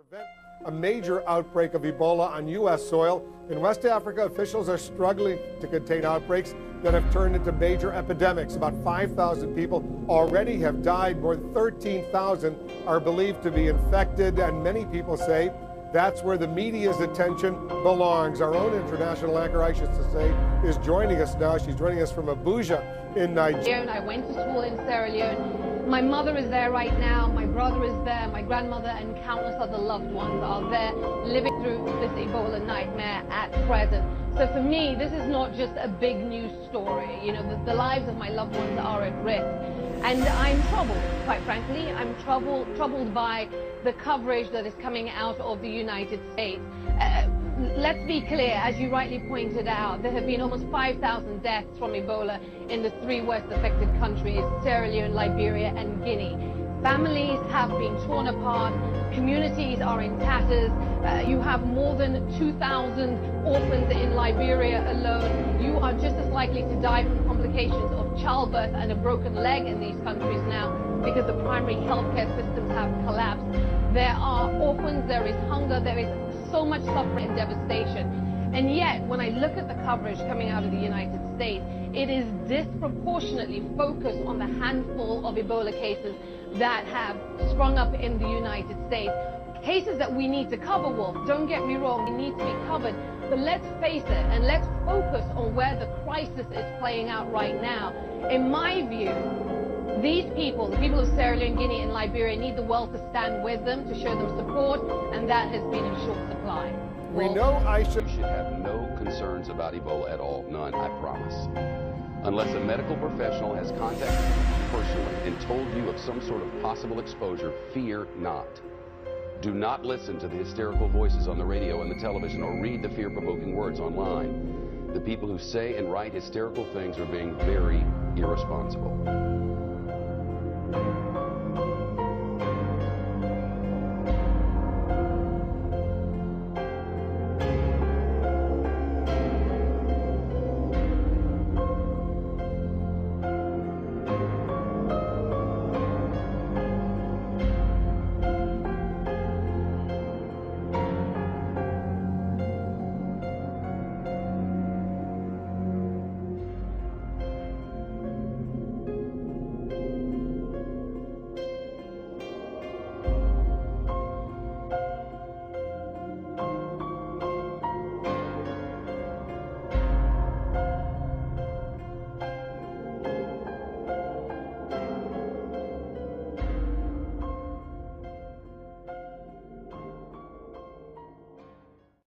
prevent a major outbreak of Ebola on U.S. soil. In West Africa, officials are struggling to contain outbreaks that have turned into major epidemics. About 5,000 people already have died. More than 13,000 are believed to be infected, and many people say that's where the media's attention belongs. Our own international anchor, I should say, is joining us now. She's joining us from Abuja in Nigeria. I went to school in Sierra Leone. My mother is there right now, my brother is there, my grandmother and countless other loved ones are there living through this Ebola nightmare at present. So for me, this is not just a big news story. You know, the lives of my loved ones are at risk. And I'm troubled, quite frankly. I'm troubled by the coverage that is coming out of the United States. Let's be clear, as you rightly pointed out, there have been almost 5,000 deaths from Ebola in the three worst affected countries, Sierra Leone, Liberia, and Guinea. Families have been torn apart, communities are in tatters, you have more than 2,000 orphans in Liberia alone. You are just as likely to die from complications of childbirth and a broken leg in these countries now because the primary healthcare systems have collapsed. There are orphans, there is hunger, there is so much suffering and devastation. And yet, when I look at the coverage coming out of the United States, it is disproportionately focused on the handful of Ebola cases that have sprung up in the United States. Cases that we need to cover, Wolf. Don't get me wrong, we need to be covered. But let's face it, and let's focus on where the crisis is playing out right now. In my view, these people, the people of Sierra Leone, Guinea, and Liberia, need the world to stand with them, to show them support, and that has been in short supply. We know You should have no concerns about Ebola at all. None, I promise. Unless a medical professional has contacted you personally and told you of some sort of possible exposure, fear not. Do not listen to the hysterical voices on the radio and the television or read the fear-provoking words online. The people who say and write hysterical things are being very irresponsible.